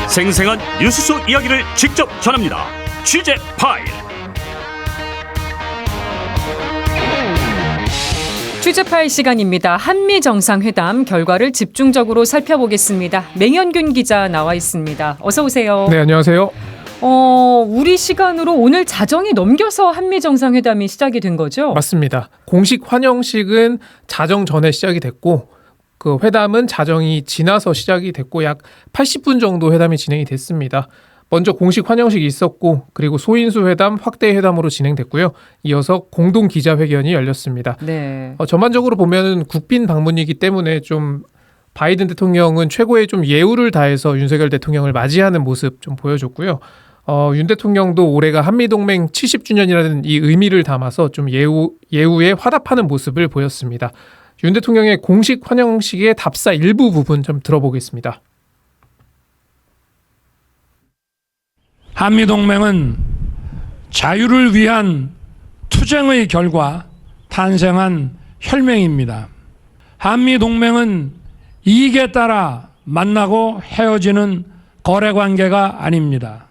생생한 뉴스 속 이야기를 직접 전합니다. 취재 파일. 취재 파일 시간입니다. 한미 정상회담 결과를 집중적으로 살펴보겠습니다. 맹현균 기자 나와 있습니다. 어서 오세요. 네, 안녕하세요. 우리 시간으로 오늘 자정이 넘겨서 한미 정상회담이 시작이 된 거죠? 맞습니다. 공식 환영식은 자정 전에 시작이 됐고 그 회담은 자정이 지나서 시작이 됐고 약 80분 정도 회담이 진행이 됐습니다. 먼저 공식 환영식이 있었고 그리고 소인수 회담, 확대 회담으로 진행됐고요. 이어서 공동 기자회견이 열렸습니다. 네. 전반적으로 보면은 국빈 방문이기 때문에 좀 바이든 대통령은 최고의 좀 예우를 다해서 윤석열 대통령을 맞이하는 모습 좀 보여줬고요. 윤 대통령도 올해가 한미동맹 70주년이라는 이 의미를 담아서 좀 예우에 화답하는 모습을 보였습니다. 윤 대통령의 공식 환영식의 답사 일부 부분 좀 들어보겠습니다. 한미동맹은 자유를 위한 투쟁의 결과 탄생한 혈맹입니다. 한미동맹은 이익에 따라 만나고 헤어지는 거래관계가 아닙니다.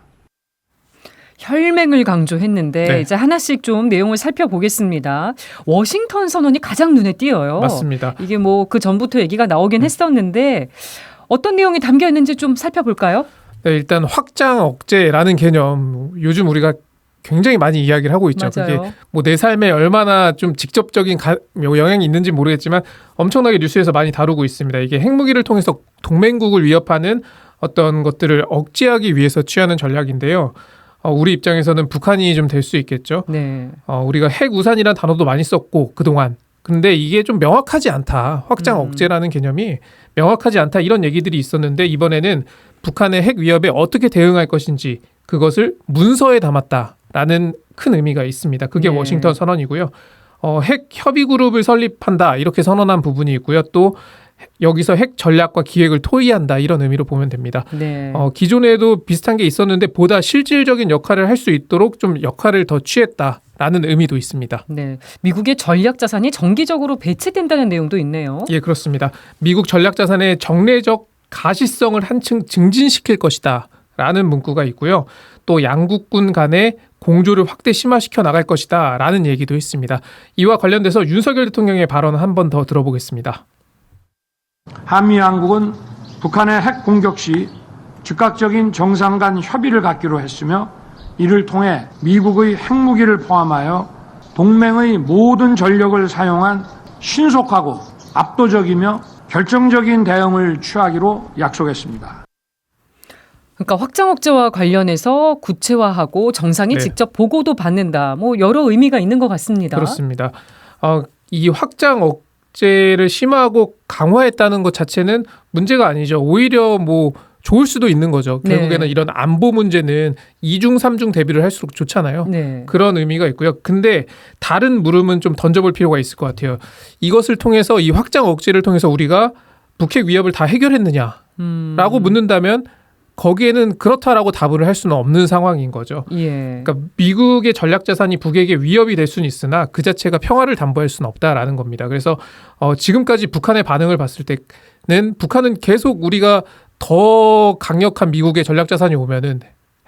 혈맹을 강조했는데 네. 이제 하나씩 좀 내용을 살펴보겠습니다. 워싱턴 선언이 가장 눈에 띄어요. 맞습니다. 이게 뭐 그 전부터 얘기가 나오긴 했었는데 어떤 내용이 담겨 있는지 좀 살펴볼까요? 네, 일단 확장 억제라는 개념 요즘 우리가 굉장히 많이 이야기를 하고 있죠. 맞아요. 그게 뭐 내 삶에 얼마나 좀 직접적인 영향이 있는지 모르겠지만 엄청나게 뉴스에서 많이 다루고 있습니다. 이게 핵무기를 통해서 동맹국을 위협하는 어떤 것들을 억제하기 위해서 취하는 전략인데요. 우리 입장에서는 북한이 좀 될 수 있겠죠. 네. 우리가 핵우산이라는 단어도 많이 썼고 그동안. 근데 이게 좀 명확하지 않다. 확장 억제라는 개념이 명확하지 않다. 이런 얘기들이 있었는데 이번에는 북한의 핵 위협에 어떻게 대응할 것인지 그것을 문서에 담았다라는 큰 의미가 있습니다. 그게 네. 워싱턴 선언이고요. 핵 협의 그룹을 설립한다. 이렇게 선언한 부분이 있고요. 또 여기서 핵 전략과 기획을 토의한다. 이런 의미로 보면 됩니다. 네. 기존에도 비슷한 게 있었는데 보다 실질적인 역할을 할 수 있도록 좀 역할을 더 취했다라는 의미도 있습니다. 네. 미국의 전략 자산이 정기적으로 배치된다는 내용도 있네요. 예, 그렇습니다. 미국 전략 자산의 정례적 가시성을 한층 증진시킬 것이다. 라는 문구가 있고요. 또 양국군 간의 공조를 확대 심화시켜 나갈 것이다. 라는 얘기도 있습니다. 이와 관련돼서 윤석열 대통령의 발언 한 번 더 들어보겠습니다. 한미 양국은 북한의 핵 공격 시 즉각적인 정상 간 협의를 갖기로 했으며 이를 통해 미국의 핵무기를 포함하여 동맹의 모든 전력을 사용한 신속하고 압도적이며 결정적인 대응을 취하기로 약속했습니다. 그러니까 확장 억제와 관련해서 구체화하고 정상이 네. 직접 보고도 받는다. 뭐 여러 의미가 있는 것 같습니다. 그렇습니다. 이 확장 억제를 심화하고 강화했다는 것 자체는 문제가 아니죠. 오히려 뭐 좋을 수도 있는 거죠. 결국에는 네. 이런 안보 문제는 2중, 3중 대비를 할수록 좋잖아요. 네. 그런 의미가 있고요. 근데 다른 물음은 좀 던져볼 필요가 있을 것 같아요. 이것을 통해서 이 확장 억제를 통해서 우리가 북핵 위협을 다 해결했느냐라고 묻는다면 거기에는 그렇다라고 답을 할 수는 없는 상황인 거죠. 예. 그러니까 미국의 전략 자산이 북에게 위협이 될 수는 있으나 그 자체가 평화를 담보할 수는 없다라는 겁니다. 그래서 지금까지 북한의 반응을 봤을 때는 북한은 계속 우리가 더 강력한 미국의 전략 자산이 오면은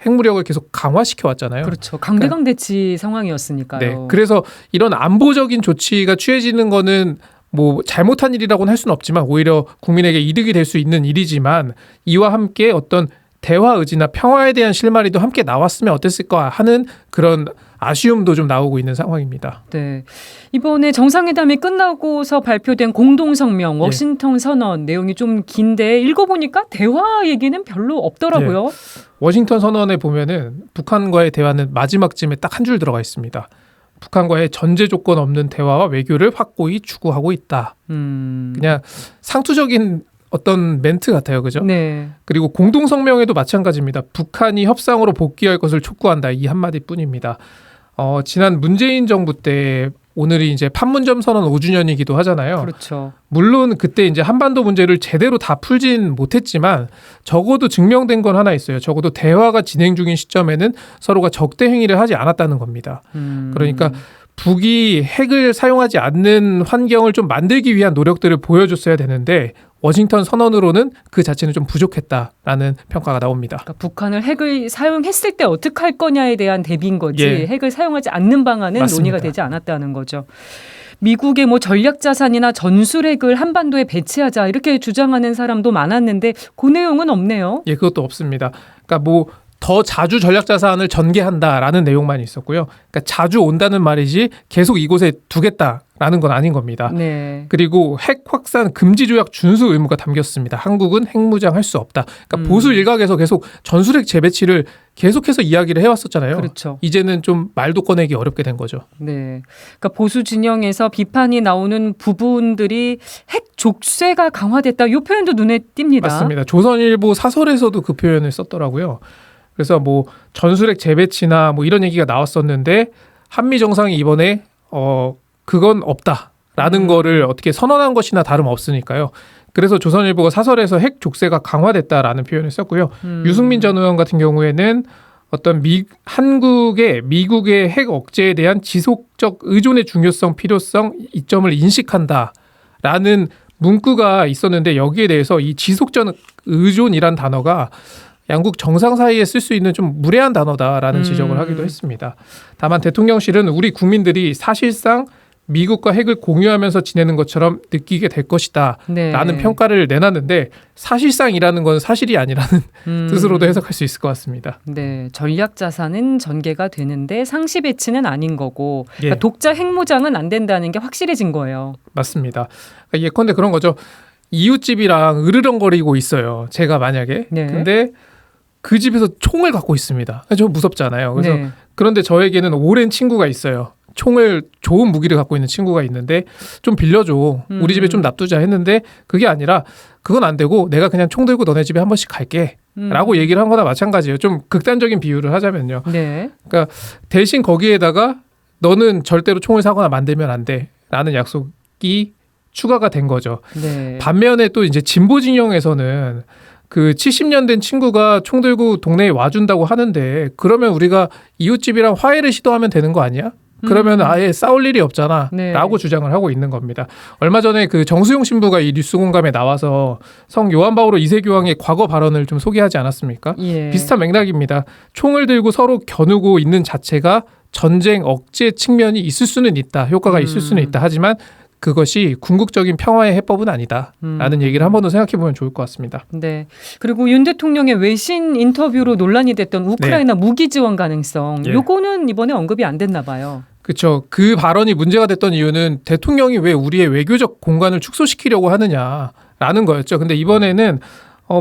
핵무력을 계속 강화시켜 왔잖아요. 그렇죠. 강대강 대치 상황이었으니까요. 네. 그래서 이런 안보적인 조치가 취해지는 거는 뭐 잘못한 일이라고는 할 수는 없지만 오히려 국민에게 이득이 될 수 있는 일이지만 이와 함께 어떤 대화 의지나 평화에 대한 실마리도 함께 나왔으면 어땠을까 하는 그런 아쉬움도 좀 나오고 있는 상황입니다. 네. 이번에 정상회담이 끝나고서 발표된 공동성명 워싱턴 선언 내용이 좀 긴데 읽어보니까 대화 얘기는 별로 없더라고요. 예. 워싱턴 선언에 보면은 북한과의 대화는 마지막쯤에 딱 한 줄 들어가 있습니다. 북한과의 전제 조건 없는 대화와 외교를 확고히 추구하고 있다. 그냥 상투적인 어떤 멘트 같아요. 그죠? 네. 그리고 공동성명에도 마찬가지입니다. 북한이 협상으로 복귀할 것을 촉구한다. 이 한마디뿐입니다. 지난 문재인 정부 때 오늘이 이제 판문점 선언 5주년이기도 하잖아요. 그렇죠. 물론 그때 이제 한반도 문제를 제대로 다 풀진 못했지만 적어도 증명된 건 하나 있어요. 적어도 대화가 진행 중인 시점에는 서로가 적대 행위를 하지 않았다는 겁니다. 그러니까 북이 핵을 사용하지 않는 환경을 좀 만들기 위한 노력들을 보여줬어야 되는데 워싱턴 선언으로는 그 자체는 좀 부족했다라는 평가가 나옵니다. 그러니까 북한을 핵을 사용했을 때 어떻게 할 거냐에 대한 대비인 거지 예. 핵을 사용하지 않는 방안은 맞습니다. 논의가 되지 않았다는 거죠. 미국의 뭐 전략자산이나 전술핵을 한반도에 배치하자 이렇게 주장하는 사람도 많았는데 그 내용은 없네요. 예, 그것도 없습니다. 그러니까 뭐 더 자주 전략자산을 전개한다라는 내용만 있었고요. 그러니까 자주 온다는 말이지 계속 이곳에 두겠다라는 건 아닌 겁니다. 네. 그리고 핵 확산 금지 조약 준수 의무가 담겼습니다. 한국은 핵무장할 수 없다. 그러니까 보수 일각에서 계속 전술핵 재배치를 계속해서 이야기를 해왔었잖아요. 그렇죠. 이제는 좀 말도 꺼내기 어렵게 된 거죠. 네. 그러니까 보수 진영에서 비판이 나오는 부분들이 핵 족쇄가 강화됐다. 이 표현도 눈에 띕니다. 맞습니다. 조선일보 사설에서도 그 표현을 썼더라고요. 그래서 뭐 전술핵 재배치나 뭐 이런 얘기가 나왔었는데 한미 정상이 이번에 그건 없다라는 거를 어떻게 선언한 것이나 다름없으니까요. 그래서 조선일보가 사설에서 핵 족쇄가 강화됐다라는 표현을 썼고요. 유승민 전 의원 같은 경우에는 어떤 한국의 미국의 핵 억제에 대한 지속적 의존의 중요성, 필요성, 이점을 인식한다라는 문구가 있었는데 여기에 대해서 이 지속적 의존이란 단어가 양국 정상 사이에 쓸 수 있는 좀 무례한 단어다라는 지적을 하기도 했습니다. 다만 대통령실은 우리 국민들이 사실상 미국과 핵을 공유하면서 지내는 것처럼 느끼게 될 것이다 라는 평가를 내놨는데 사실상이라는 건 사실이 아니라는 뜻으로도 해석할 수 있을 것 같습니다. 네, 전략자산은 전개가 되는데 상시 배치는 아닌 거고 그러니까 예. 독자 핵무장은 안 된다는 게 확실해진 거예요. 맞습니다. 그러니까 예컨대 그런 거죠. 이웃집이랑 으르렁거리고 있어요. 제가 만약에. 네. 근데 그 집에서 총을 갖고 있습니다. 좀 무섭잖아요. 그래서 네. 그런데 저에게는 오랜 친구가 있어요. 총을 좋은 무기를 갖고 있는 친구가 있는데 좀 빌려줘. 우리 집에 좀 놔두자 했는데 그게 아니라 그건 안 되고 내가 그냥 총 들고 너네 집에 한 번씩 갈게. 라고 얘기를 한 거나 마찬가지예요. 좀 극단적인 비유를 하자면요. 네. 그러니까 대신 거기에다가 너는 절대로 총을 사거나 만들면 안 돼. 라는 약속이 추가가 된 거죠. 네. 반면에 또 이제 진보 진영에서는 그 70년 된 친구가 총 들고 동네에 와준다고 하는데 그러면 우리가 이웃집이랑 화해를 시도하면 되는 거 아니야? 그러면 아예 싸울 일이 없잖아. 네. 라고 주장을 하고 있는 겁니다. 얼마 전에 그 정수용 신부가 이 뉴스공감에 나와서 성 요한 바오로 2세 교황의 과거 발언을 좀 소개하지 않았습니까? 예. 비슷한 맥락입니다. 총을 들고 서로 겨누고 있는 자체가 전쟁 억제 측면이 있을 수는 있다. 효과가 있을 수는 있다. 하지만 그것이 궁극적인 평화의 해법은 아니다라는 얘기를 한 번 더 생각해 보면 좋을 것 같습니다. 네. 그리고 윤 대통령의 외신 인터뷰로 논란이 됐던 우크라이나 무기 지원 가능성. 예. 요거는 이번에 언급이 안 됐나 봐요. 그렇죠. 그 발언이 문제가 됐던 이유는 대통령이 왜 우리의 외교적 공간을 축소시키려고 하느냐라는 거였죠. 근데 이번에는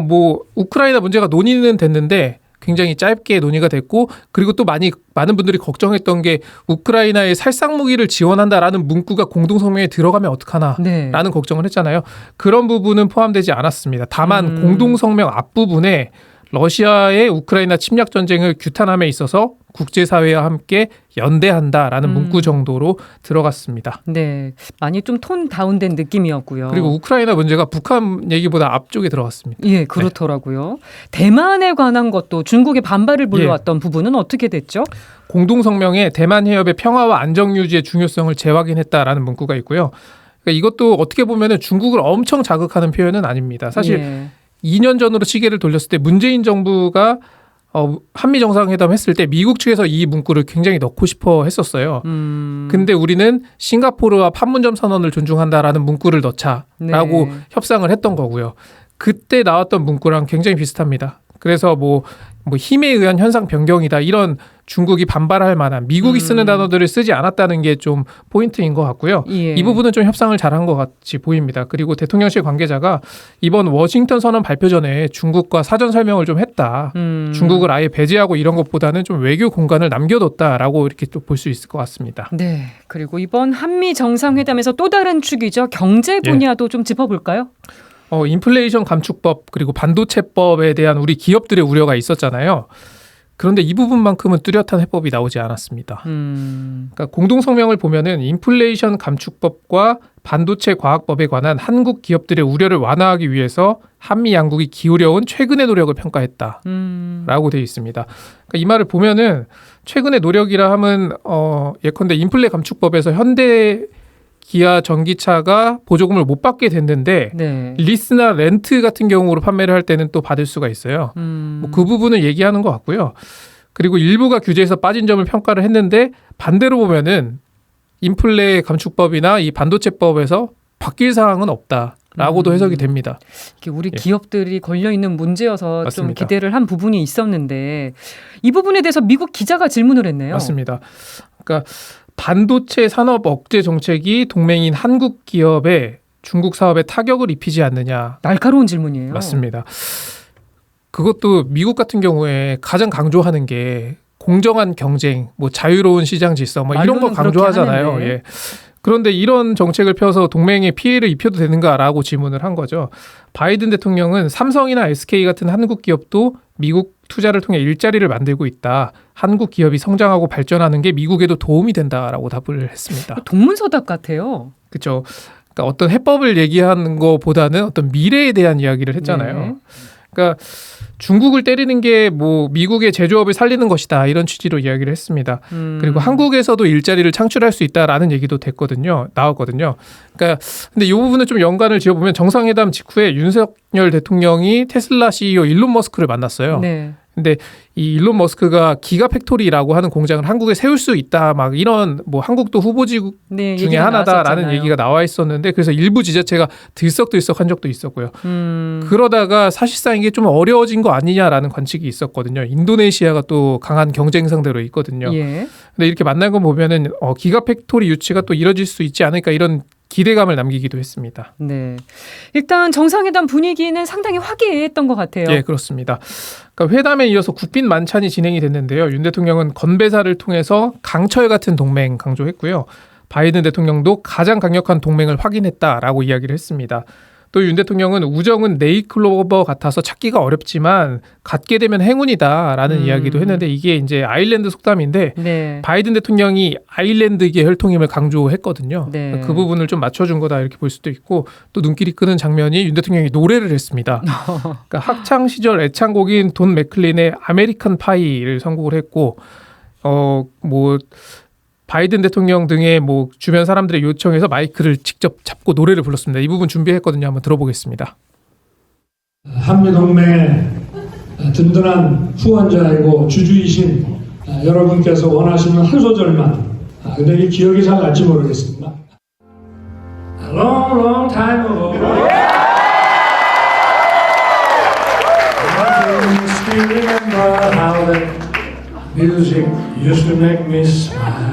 뭐 우크라이나 문제가 논의는 됐는데 굉장히 짧게 논의가 됐고 그리고 또 많은 분들이 걱정했던 게 우크라이나에 살상 무기를 지원한다라는 문구가 공동성명에 들어가면 어떡하나 네. 라는 걱정을 했잖아요. 그런 부분은 포함되지 않았습니다. 다만 공동성명 앞부분에 러시아의 우크라이나 침략 전쟁을 규탄함에 있어서 국제사회와 함께 연대한다라는 문구 정도로 들어갔습니다. 네. 많이 좀 톤 다운된 느낌이었고요. 그리고 우크라이나 문제가 북한 얘기보다 앞쪽에 들어갔습니다. 예, 그렇더라고요. 대만에 관한 것도 중국의 반발을 불러왔던 부분은 어떻게 됐죠? 공동성명에 대만 해협의 평화와 안정 유지의 중요성을 재확인했다라는 문구가 있고요. 그러니까 이것도 어떻게 보면 중국을 엄청 자극하는 표현은 아닙니다. 사실 예. 2년 전으로 시계를 돌렸을 때 문재인 정부가 한미 정상회담 했을 때 미국 측에서 이 문구를 굉장히 넣고 싶어 했었어요. 근데 우리는 싱가포르와 판문점 선언을 존중한다라는 문구를 넣자라고 네. 협상을 했던 거고요. 그때 나왔던 문구랑 굉장히 비슷합니다. 그래서 뭐 힘에 의한 현상 변경이다 이런 중국이 반발할 만한 미국이 쓰는 단어들을 쓰지 않았다는 게 좀 포인트인 것 같고요. 예. 이 부분은 좀 협상을 잘한 것 같이 보입니다. 그리고 대통령실 관계자가 이번 워싱턴 선언 발표 전에 중국과 사전 설명을 좀 했다. 중국을 아예 배제하고 이런 것보다는 좀 외교 공간을 남겨뒀다라고 이렇게 또 볼 수 있을 것 같습니다. 네. 그리고 이번 한미 정상회담에서 또 다른 축이죠. 경제 분야도 좀 짚어볼까요? 인플레이션 감축법 그리고 반도체법에 대한 우리 기업들의 우려가 있었잖아요. 그런데 이 부분만큼은 뚜렷한 해법이 나오지 않았습니다. 그러니까 공동성명을 보면은 인플레이션 감축법과 반도체 과학법에 관한 한국 기업들의 우려를 완화하기 위해서 한미 양국이 기울여온 최근의 노력을 평가했다라고 되어 있습니다. 그러니까 이 말을 보면은 최근의 노력이라 하면 예컨대 인플레 감축법에서 현대 기아 전기차가 보조금을 못 받게 됐는데 네. 리스나 렌트 같은 경우로 판매를 할 때는 또 받을 수가 있어요. 뭐 그 부분을 얘기하는 것 같고요. 그리고 일부가 규제에서 빠진 점을 평가를 했는데 반대로 보면은 인플레 감축법이나 이 반도체법에서 바뀔 사항은 없다라고도 해석이 됩니다. 이게 우리 예. 기업들이 걸려 있는 문제여서 맞습니다. 좀 기대를 한 부분이 있었는데 이 부분에 대해서 미국 기자가 질문을 했네요. 맞습니다. 그러니까 반도체 산업 억제 정책이 동맹인 한국 기업에 중국 사업에 타격을 입히지 않느냐. 날카로운 질문이에요. 맞습니다. 그것도 미국 같은 경우에 가장 강조하는 게 공정한 경쟁, 뭐 자유로운 시장 질서, 뭐 이런 거 말로는 강조하잖아요. 그렇게 하는데. 예. 그런데 이런 정책을 펴서 동맹에 피해를 입혀도 되는가라고 질문을 한 거죠. 바이든 대통령은 삼성이나 SK 같은 한국 기업도 미국 투자를 통해 일자리를 만들고 있다. 한국 기업이 성장하고 발전하는 게 미국에도 도움이 된다라고 답을 했습니다. 동문서답 같아요. 그렇죠. 그러니까 어떤 해법을 얘기하는 것보다는 어떤 미래에 대한 이야기를 했잖아요. 네. 그러니까 중국을 때리는 게 뭐 미국의 제조업을 살리는 것이다 이런 취지로 이야기를 했습니다. 그리고 한국에서도 일자리를 창출할 수 있다라는 얘기도 나왔거든요. 그러니까 근데 이 부분은 좀 연관을 지어보면 정상회담 직후에 윤석열 대통령이 테슬라 CEO 일론 머스크를 만났어요. 네. 근데 이 일론 머스크가 기가팩토리라고 하는 공장을 한국에 세울 수 있다 막 이런 뭐 한국도 후보지국 네, 중에 얘기가 하나다라는 나왔었잖아요. 얘기가 나와 있었는데 그래서 일부 지자체가 들썩들썩한 적도 있었고요. 음. 그러다가 사실상 이게 좀 어려워진 거 아니냐라는 관측이 있었거든요. 인도네시아가 또 강한 경쟁 상대로 있거든요. 예. 근데 이렇게 만난 거 보면은 기가팩토리 유치가 또 이뤄질 수 있지 않을까 이런 기대감을 남기기도 했습니다. 네. 일단 정상회담 분위기는 상당히 화기애애했던 것 같아요. 예, 그렇습니다. 그러니까 회담에 이어서 국빈 만찬이 진행이 됐는데요. 윤 대통령은 건배사를 통해서 강철 같은 동맹 강조했고요. 바이든 대통령도 가장 강력한 동맹을 확인했다라고 이야기를 했습니다. 또 윤 대통령은 우정은 네이클로버 같아서 찾기가 어렵지만 갖게 되면 행운이다라는 이야기도 했는데 이게 이제 아일랜드 속담인데 네. 바이든 대통령이 아일랜드계 혈통임을 강조했거든요. 네. 그 부분을 좀 맞춰준 거다 이렇게 볼 수도 있고 또 눈길이 끄는 장면이 윤 대통령이 노래를 했습니다. 그러니까 학창 시절 애창곡인 돈 맥클린의 아메리칸 파이를 선곡을 했고 뭐 바이든 대통령 등의 뭐 주변 사람들의 요청에서 마이크를 직접 잡고 노래를 불렀습니다. 이 부분 준비했거든요. 한번 들어보겠습니다. 한미동맹의 든든한 후원자이고 주주이신 여러분께서 원하시는 한 소절만 근데 이 기억이 잘 날지 모르겠습니다. A long, long time ago I still remember how that music used to make me smile.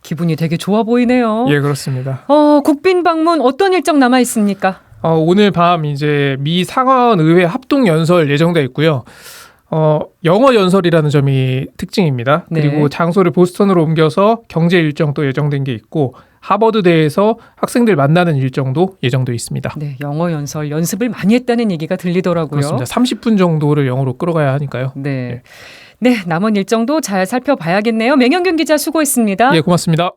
기분이 되게 좋아 보이네요. 예, 그렇습니다. 국빈 방문 어떤 일정 남아 있습니까? 오늘 밤 이제 미 상원의회 합동 연설 예정돼 있고요. 영어 연설이라는 점이 특징입니다. 네. 그리고 장소를 보스턴으로 옮겨서 경제 일정도 예정된 게 있고 하버드대에서 학생들 만나는 일정도 예정돼 있습니다. 네, 영어 연설 연습을 많이 했다는 얘기가 들리더라고요. 그렇습니다. 30분 정도를 영어로 끌어가야 하니까요. 네. 네, 남은 일정도 잘 살펴봐야겠네요. 맹영균 기자 수고했습니다. 예, 고맙습니다.